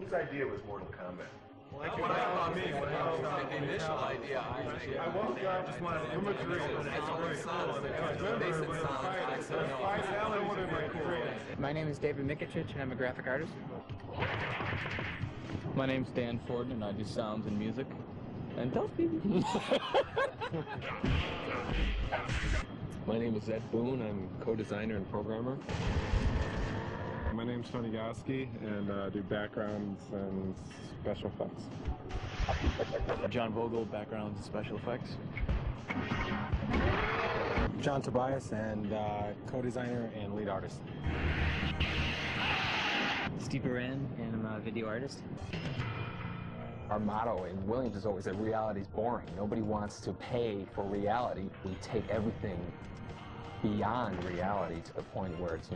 Whose idea was Mortal Kombat? Well, that's what I thought me, but the initial idea, I just wanted imagery. My name is David Mikic, and I'm a graphic artist. My name's Dan Ford, and I do sounds and music. And tell people. My name is Ed Boone. I'm co-designer and programmer. My name's Tony Goski, and I do backgrounds and special effects. John Vogel, backgrounds and special effects. John Tobias, and co-designer and lead artist. Steve Moran, and I'm a video artist. Our motto in Williams is always that reality is boring. Nobody wants to pay for reality. We take everything beyond reality to the point where it's,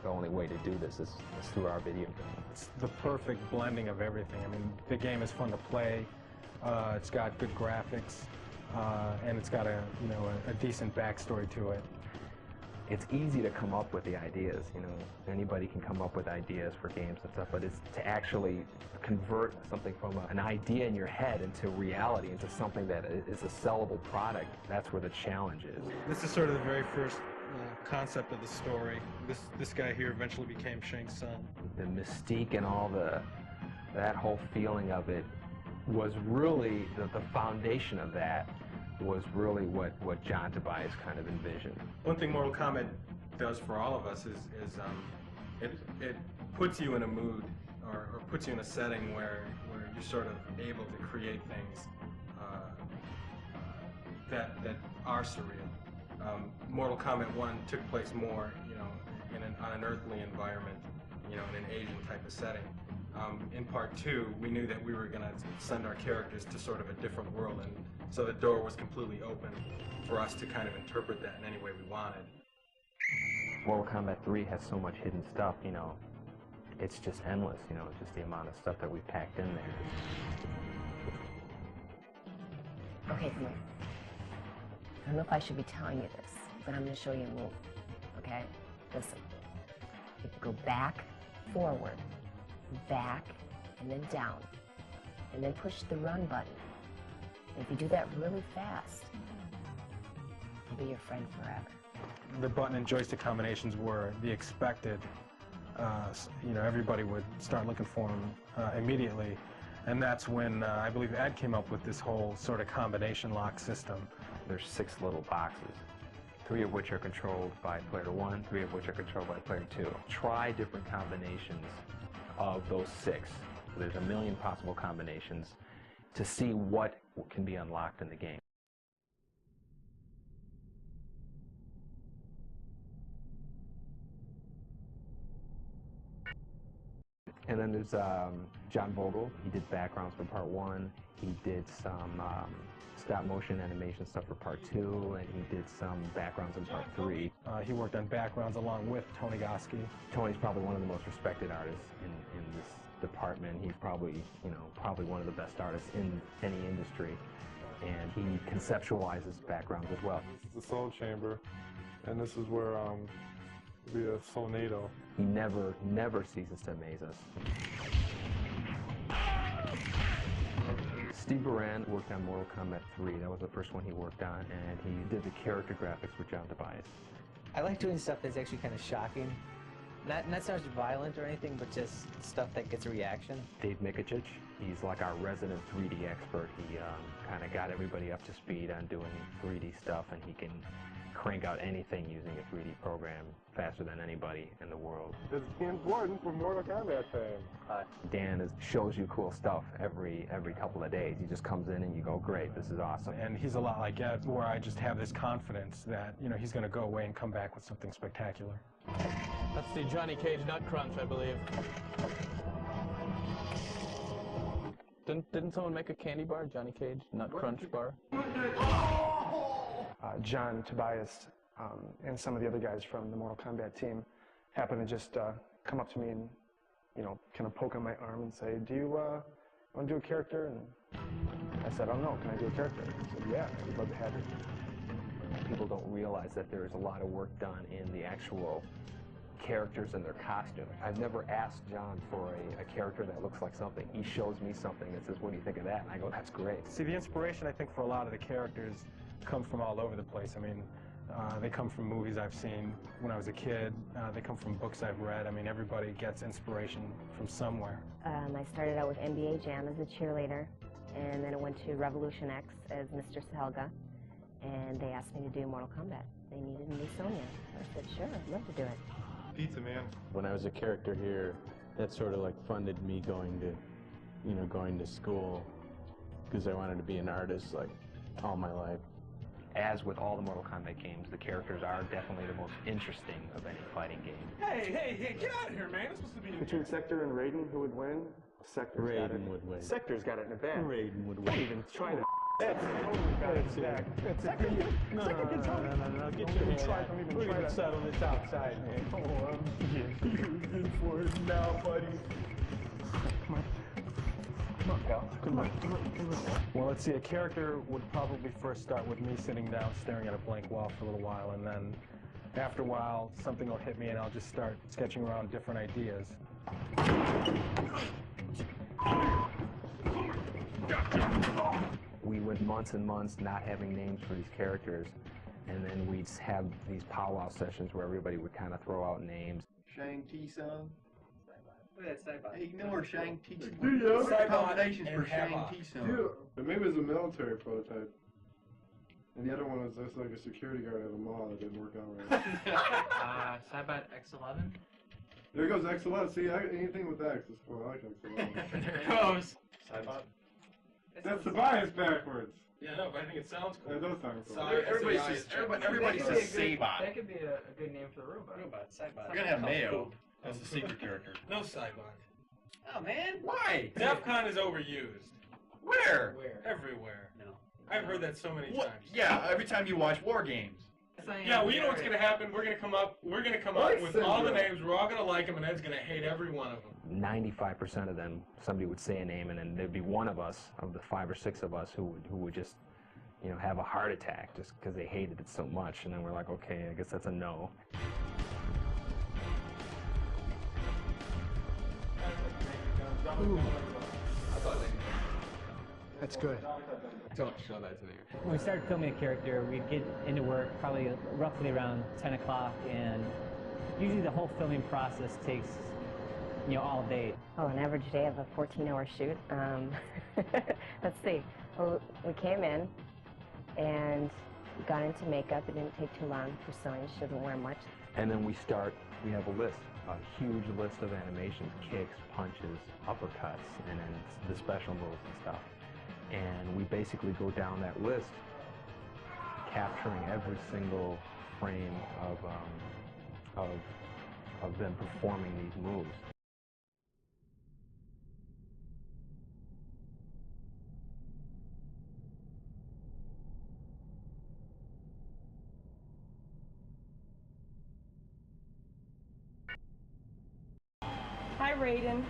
the only way to do this is through our video game. It's the perfect blending of everything. I mean, the game is fun to play. It's got good graphics, and it's got a decent backstory to it. It's easy to come up with the ideas, anybody can come up with ideas for games and stuff, but it's to actually convert something from an idea in your head into reality, into something that is a sellable product. That's where the challenge is. This is sort of the very first concept of the story. This guy here eventually became Shang Tsung. The mystique and all that whole feeling of it was really, the foundation of that was really what John Tobias kind of envisioned. One thing Mortal Kombat does for all of us is it puts you in a mood or puts you in a setting where you're sort of able to create things that are surreal. Mortal Kombat 1 took place more, on an earthly environment, in an Asian type of setting. In part 2, we knew that we were going to send our characters to sort of a different world, and so the door was completely open for us to kind of interpret that in any way we wanted. Mortal Kombat 3 has so much hidden stuff, it's just endless, it's just the amount of stuff that we packed in there. Okay, come here. I don't know if I should be telling you this, but I'm going to show you a move, okay? Listen. You go back, forward, back, and then down, and then push the run button. And if you do that really fast, I'll be your friend forever. The button and joystick combinations were the expected. Everybody would start looking for them immediately, and that's when I believe Ed came up with this whole sort of combination lock system. There's 6 little boxes, 3 of which are controlled by player 1, 3 of which are controlled by player 2. Try different combinations of those 6. So there's a million possible combinations to see what can be unlocked in the game. And then there's John Vogel. He did backgrounds for part 1. He did some stop-motion animation stuff for part 2, and he did some backgrounds in part 3. He worked on backgrounds along with Tony Goski. Tony's probably one of the most respected artists in this department. He's probably, probably one of the best artists in any industry, and he conceptualizes backgrounds as well. This is the Soul Chamber, and this is where the Soulnado. He never ceases to amaze us. Steve Moran worked on Mortal Kombat 3. That was the first one he worked on, and he did the character graphics for John Tobias. I like doing stuff that's actually kind of shocking. Not so much violent or anything, but just stuff that gets a reaction. Dave Mikic, he's like our resident 3D expert. He kind of got everybody up to speed on doing 3D stuff, and he can crank out anything using a 3D program faster than anybody in the world. It's important for Mortal Kombat fame. Dan shows you cool stuff every couple of days. He just comes in and you go, great, this is awesome. And he's a lot like Ed, where I just have this confidence that, he's going to go away and come back with something spectacular. That's the Johnny Cage Nut Crunch, I believe. Didn't someone make a candy bar, Johnny Cage Nut Crunch bar? John Tobias and some of the other guys from the Mortal Kombat team happened to just come up to me and, kind of poke on my arm and say, do you want to do a character? And I said, oh no, can I do a character? He said, yeah, I'd love to have you. People don't realize that there is a lot of work done in the actual characters and their costume. I've never asked John for a character that looks like something. He shows me something and says, what do you think of that? And I go, that's great. See, the inspiration, I think, for a lot of the characters come from all over the place. I mean, they come from movies I've seen when I was a kid. They come from books I've read. I mean, everybody gets inspiration from somewhere. I started out with NBA Jam as a cheerleader, and then I went to Revolution X as Mr. Helga, and they asked me to do Mortal Kombat. They needed a new Sonya. I said, sure, I'd love to do it. Pizza man. When I was a character here, that sort of like funded me going to school, because I wanted to be an artist like all my life. As with all the Mortal Kombat games, the characters are definitely the most interesting of any fighting game. Hey, get out of here, man. It's supposed to be... Between Sector and Raiden, who would win? Sector's got it. Raiden would win. Sector's got it in the bag. Raiden would Don't win. even try to... That's got it in the bag. Sector gets No, get your head out. We're going to settle this outside, man. Oh, I'm good for it now, buddy. Come on, pal. Come on. Well, let's see, a character would probably first start with me sitting down staring at a blank wall for a little while, and then after a while something will hit me and I'll just start sketching around different ideas. We went months and months not having names for these characters, and then we'd have these powwow sessions where everybody would kind of throw out names. Shang-Ti-Sun. Look at that Hey, you know where Shang-Ti-Sun? Dude, Combinations for Shang-Ti-Sun. But maybe it was a military prototype. And the other one was just like a security guard at a mall that didn't work out right. Cybot X11? There goes X11. See, anything with X is cool. I like X11. There it goes. Cybot. That's the bias backwards. Yeah, no, but I think it sounds cool. That does sound cool. Sorry, Everybody says Sabot. That could be a good name for the robot. Cybot. We're gonna have Mayo as the secret character. No Cybot. Oh, man. Why? DEFCON is overused. Where? Everywhere. No. I've heard that so many What? times. Yeah, every time you watch War Games. Yeah, well, you know what's gonna happen? We're gonna come up with all the names. We're all gonna like them, and Ed's gonna hate every one of them. 95% of them, somebody would say a name, and then there'd be one of us, of the 5 or 6 of us, who would just, you know, have a heart attack just because they hated it so much. And then we're like, okay, I guess that's a no. That's good. Don't show that to me. When we started filming a character, we'd get into work probably roughly around 10 o'clock, and usually the whole filming process takes, all day. Oh, an average day of a 14-hour shoot. Let's see. Well, we came in and got into makeup. It didn't take too long for Sonya. She doesn't wear much. And then we have a list, a huge list of animations, kicks, punches, uppercuts, and then the special moves and stuff. And we basically go down that list, capturing every single frame of them performing these moves. Hi, Raiden.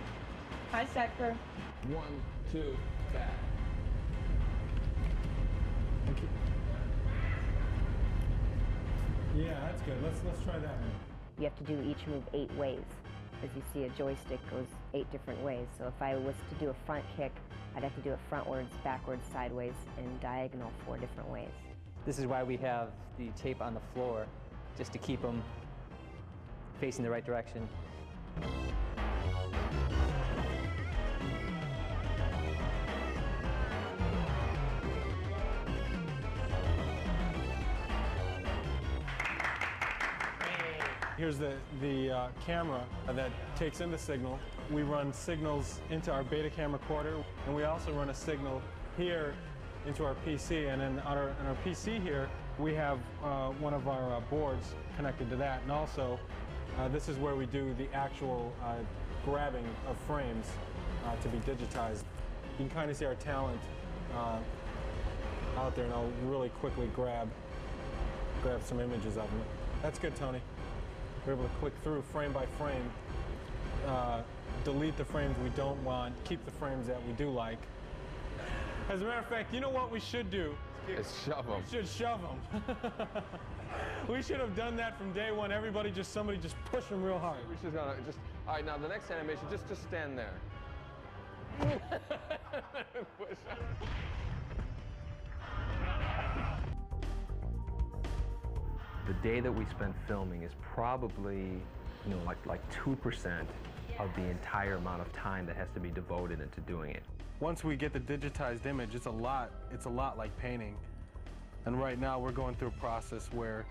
Hi, Sector. 1, 2, back. Yeah, that's good. Let's try that one. You have to do each move 8 ways. As you see, a joystick goes 8 different ways. So if I was to do a front kick, I'd have to do it frontwards, backwards, sideways, and diagonal 4 different ways. This is why we have the tape on the floor, just to keep them facing the right direction. Here's the camera that takes in the signal. We run signals into our beta cam recorder, and we also run a signal here into our PC. And then on our PC here, we have one of our boards connected to that. And also, this is where we do the actual grabbing of frames to be digitized. You can kind of see our talent out there, and I'll really quickly grab some images of them. That's good, Tony. We're able to click through frame by frame, delete the frames we don't want, keep the frames that we do like. As a matter of fact, you know what we should do? Is shove them. We should shove them. We should have done that from day one. Somebody just push him real hard. We should all right, now the next animation, just stand there. The day that we spent filming is probably, like 2% of the entire amount of time that has to be devoted into doing it. Once we get the digitized image, it's a lot like painting. And right now we're going through a process where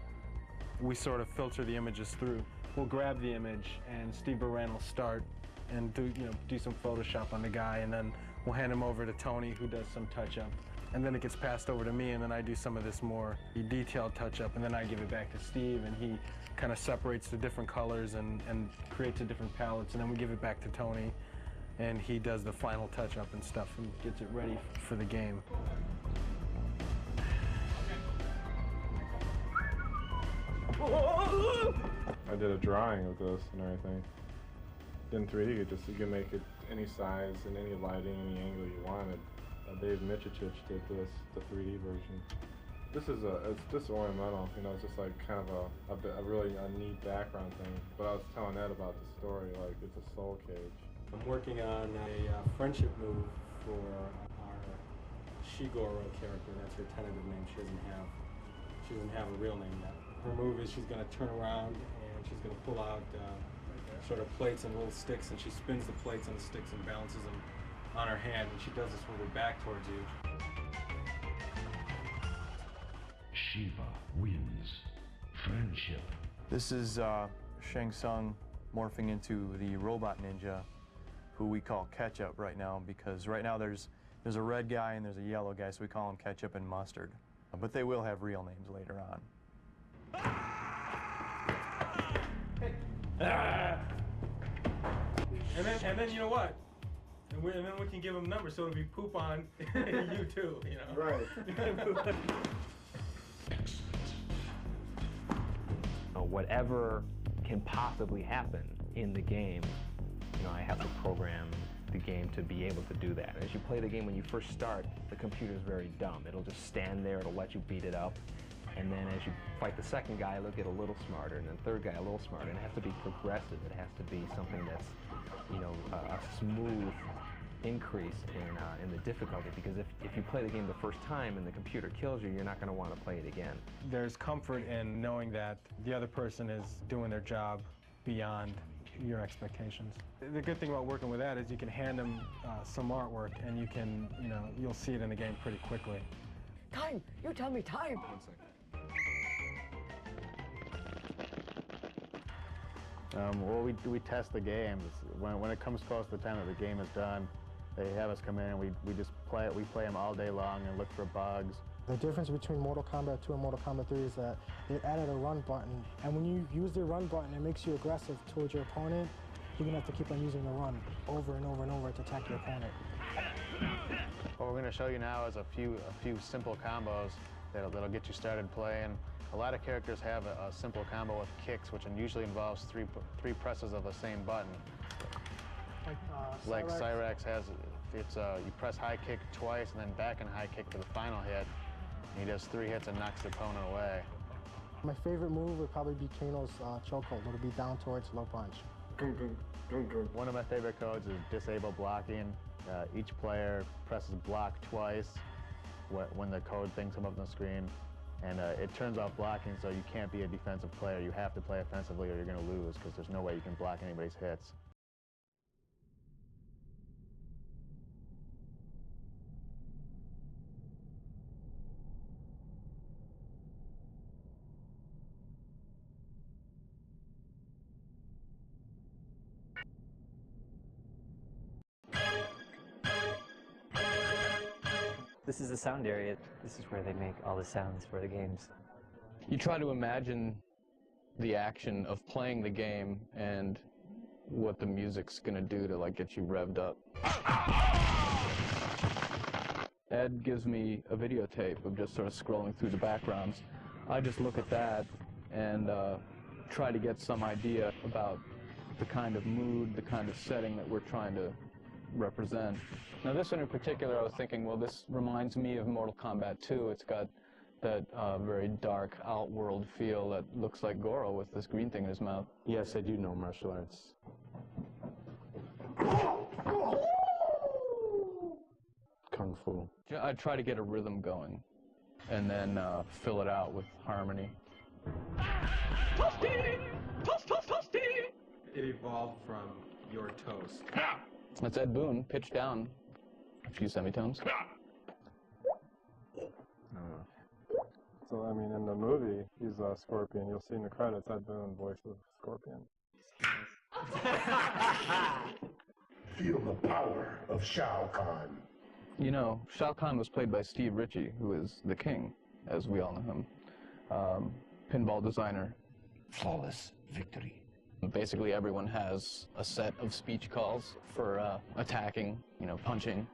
we sort of filter the images through. We'll grab the image and Steve Baran will start and do some Photoshop on the guy, and then we'll hand him over to Tony, who does some touch-up. And then it gets passed over to me, and then I do some of this more detailed touch-up, and then I give it back to Steve, and he kind of separates the different colors and creates the different palettes, and then we give it back to Tony, and he does the final touch-up and stuff and gets it ready for the game. I did a drawing of this and everything. In 3D, you can make it any size and any lighting, any angle you wanted. Dave Michich did this, the 3D version. It's just ornamental, it's just like kind of a really neat background thing. But I was telling Ed about the story, like it's a soul cage. I'm working on a friendship move for our Shigoro character. That's her tentative name. She doesn't have a real name yet. Her move is she's going to turn around and she's going to pull out sort of plates and little sticks, and she spins the plates and the sticks and balances them on her hand, and she does this with her back towards you. Shiva wins. Friendship. This is Shang Tsung morphing into the robot ninja, who we call Ketchup right now, because right now there's a red guy and there's a yellow guy, so we call them Ketchup and Mustard. But they will have real names later on. And then you know what? And then we can give them numbers, so it'll be poop on you too, Right. Whatever can possibly happen in the game, I have to program the game to be able to do that. As you play the game, when you first start, the computer's very dumb. It'll just stand there, it'll let you beat it up, and then as you fight the second guy, it'll get a little smarter, and then third guy a little smarter, and it has to be progressive. It has to be something that's, a smooth increase in the difficulty, because if you play the game the first time and the computer kills you, you're not going to want to play it again. There's comfort in knowing that the other person is doing their job beyond your expectations. The good thing about working with that is you can hand them some artwork, and you can, you'll see it in the game pretty quickly. Time! You tell me time! 1 second. Well, we test the games. When it comes close to the time that the game is done, they have us come in and we just play it. We play them all day long and look for bugs. The difference between Mortal Kombat 2 and Mortal Kombat 3 is that they added a run button, and when you use the run button, it makes you aggressive towards your opponent. You're gonna have to keep on using the run over and over and over to attack your opponent. What we're going to show you now is a few simple combos that'll get you started playing. A lot of characters have a simple combo with kicks, which usually involves three presses of the same button. Like Cyrax has, you press high kick twice and then back and high kick for the final hit. And he does 3 hits and knocks the opponent away. My favorite move would probably be Kano's chokehold. It'll be down towards low punch. One of my favorite codes is disable blocking. Each player presses block twice when the code thing comes up on the screen. And it turns off blocking, so you can't be a defensive player. You have to play offensively or you're going to lose, because there's no way you can block anybody's hits. This is the sound area. This is where they make all the sounds for the games. You try to imagine the action of playing the game and what the music's gonna do to get you revved up. Ed gives me a videotape of just sort of scrolling through the backgrounds. I just look at that and try to get some idea about the kind of mood, the kind of setting that we're trying to represent. Now this one in particular, I was thinking, well, this reminds me of Mortal Kombat 2. It's got that very dark outworld feel that looks like Goro with this green thing in his mouth. Yes, I do know martial arts. Kung Fu. I try to get a rhythm going and then fill it out with harmony. It evolved from Your Toast. That's Ed Boon, pitched down a few semitones. So, I mean, in the movie, he's Scorpion. You'll see in the credits, Ed Boon, voice of Scorpion. Feel the power of Shao Kahn. You know, Shao Kahn was played by Steve Ritchie, who is the king, as we all know him. Pinball designer. Flawless victory. Basically, everyone has a set of speech calls for attacking, you know, punching,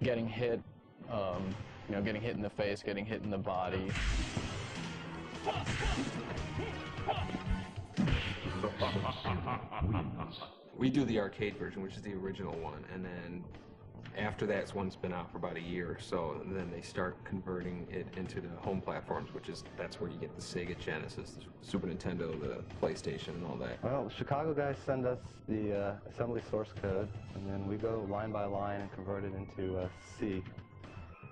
getting hit, you know, getting hit in the face, getting hit in the body. We do the arcade version, which is the original one, and then after that's one's been out for about a year or so, and then they start converting it into the home platforms, that's where you get the Sega Genesis, the Super Nintendo, the PlayStation, and all that. Well, the Chicago guys send us the assembly source code, and then we go line by line and convert it into C.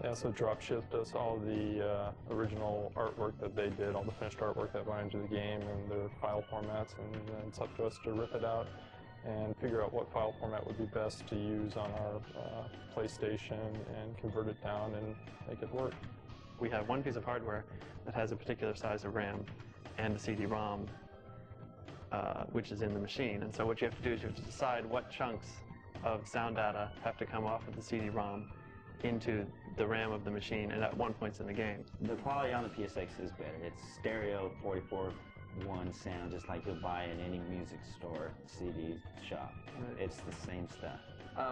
They also drop shipped us all the original artwork that they did, all the finished artwork that went into the game and their file formats, and then it's up to us to rip it out and figure out what file format would be best to use on our PlayStation and convert it down and make it work. We have one piece of hardware that has a particular size of RAM and a CD-ROM, which is in the machine. And so what you have to do is you have to decide what chunks of sound data have to come off of the CD-ROM into the RAM of the machine, and at one point in the game. The quality on the PSX is better. It's stereo 44:1 sound, just like you'll buy in any music store, CD shop. It's the same stuff.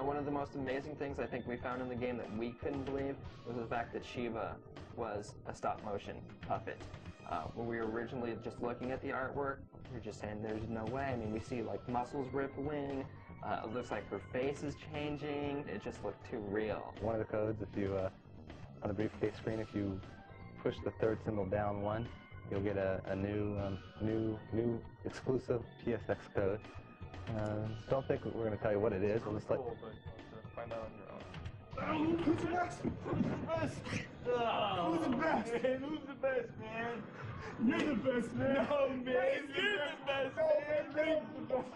One of the most amazing things I think we found in the game that we couldn't believe was the fact that Shiva was a stop-motion puppet. When we were originally just looking at the artwork, we were just saying there's no way. I mean, we see like muscles rippling. It looks like her face is changing. It just looked too real. One of the codes, if you, on the briefcase screen, if you push the third symbol down one, you'll get a new exclusive PSX code. Don't think we're going to tell you what it is. We'll just let Cool, but find out on your own. Who's the best? Who's the best? Who's the best? Man, who's the best, man? You're the best, man. No, man. You're the best, man. Ray's the best.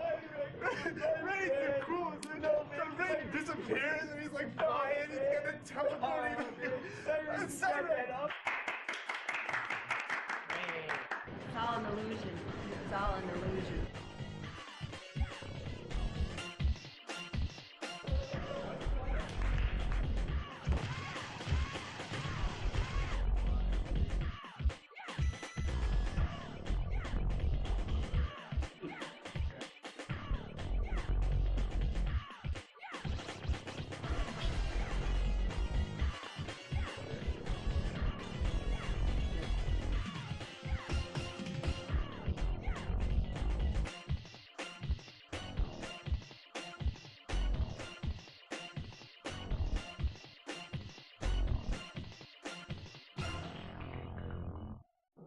Ray's the coolest. No, man. Ray disappears and he's like flying. He's gonna teleport. It's all an illusion. It's all an illusion.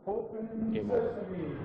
Open sesame.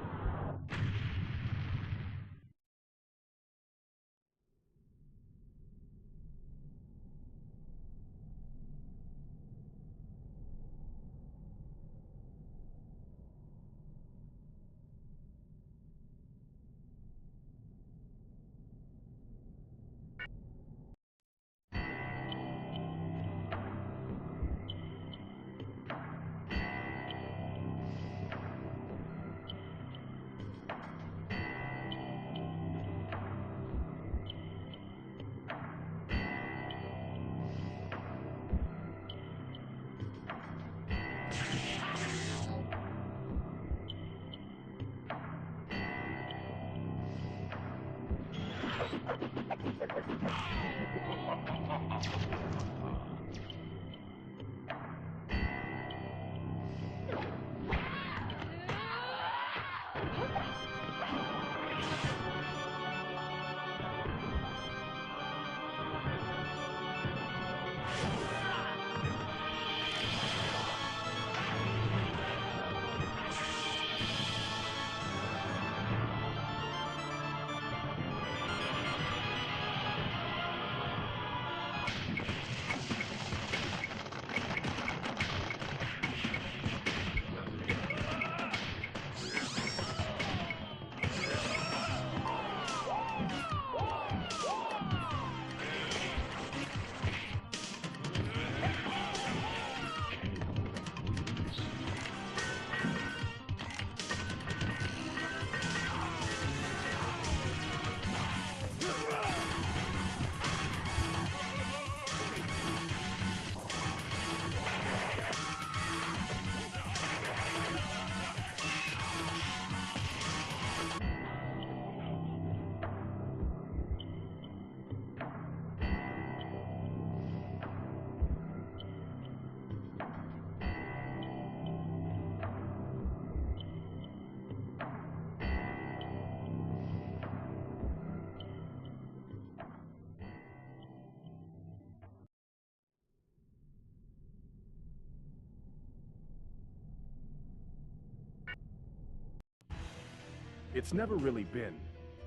It's never really been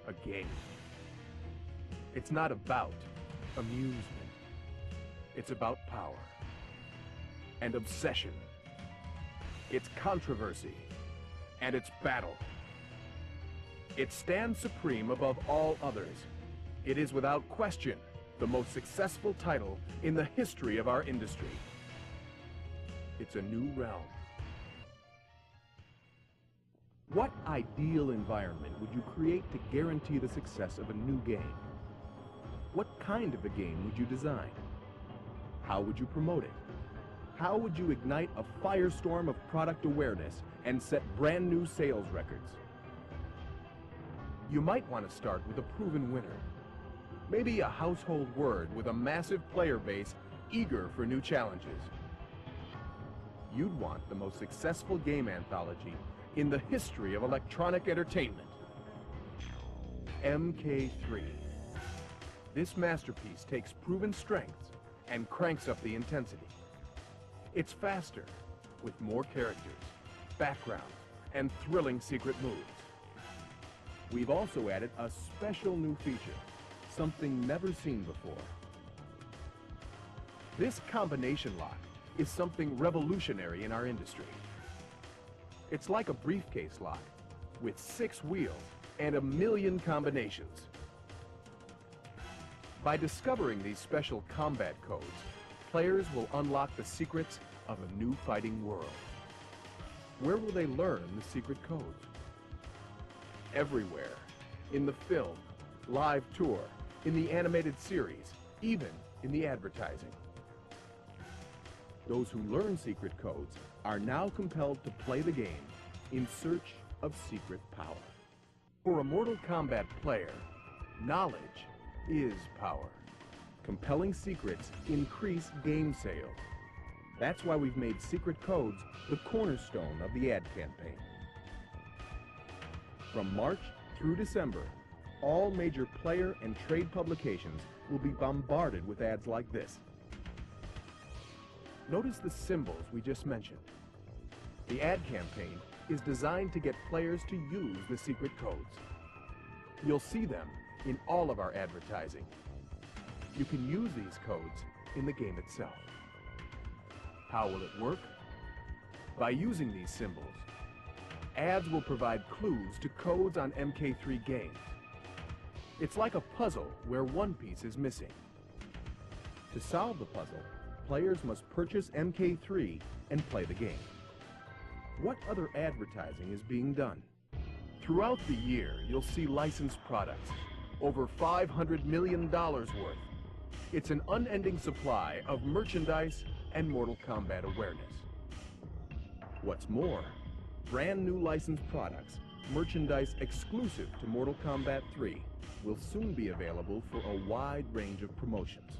a game. It's not about amusement. It's about power and obsession. It's controversy and it's battle. It stands supreme above all others. It is without question the most successful title in the history of our industry. It's a new realm. What ideal environment would you create to guarantee the success of a new game? What kind of a game would you design? How would you promote it? How would you ignite a firestorm of product awareness and set brand new sales records? You might want to start with a proven winner. Maybe a household word with a massive player base eager for new challenges. You'd want the most successful game anthology in the history of electronic entertainment. MK3. This masterpiece takes proven strengths and cranks up the intensity. It's faster, with more characters, backgrounds, and thrilling secret moves. We've also added a special new feature, something never seen before. This combination lock is something revolutionary in our industry. It's like a briefcase lock with 6 wheels and 1 million combinations. By discovering these special combat codes, players will unlock the secrets of a new fighting world. Where will they learn the secret codes? Everywhere. In the film, live tour, in the animated series, even in the advertising. Those who learn secret codes are now compelled to play the game in search of secret power. For a Mortal Kombat player, knowledge is power. Compelling secrets increase game sales. That's why we've made secret codes the cornerstone of the ad campaign. From March through December, all major player and trade publications will be bombarded with ads like this. Notice the symbols we just mentioned. The ad campaign is designed to get players to use the secret codes. You'll see them in all of our advertising. You can use these codes in the game itself. How will it work? By using these symbols, ads will provide clues to codes on MK3 games. It's like a puzzle where one piece is missing. To solve the puzzle, players must purchase MK3 and play the game. What other advertising is being done? Throughout the year, you'll see licensed products, over $500 million worth. It's an unending supply of merchandise and Mortal Kombat awareness. What's more, brand new licensed products, merchandise exclusive to Mortal Kombat 3, will soon be available for a wide range of promotions.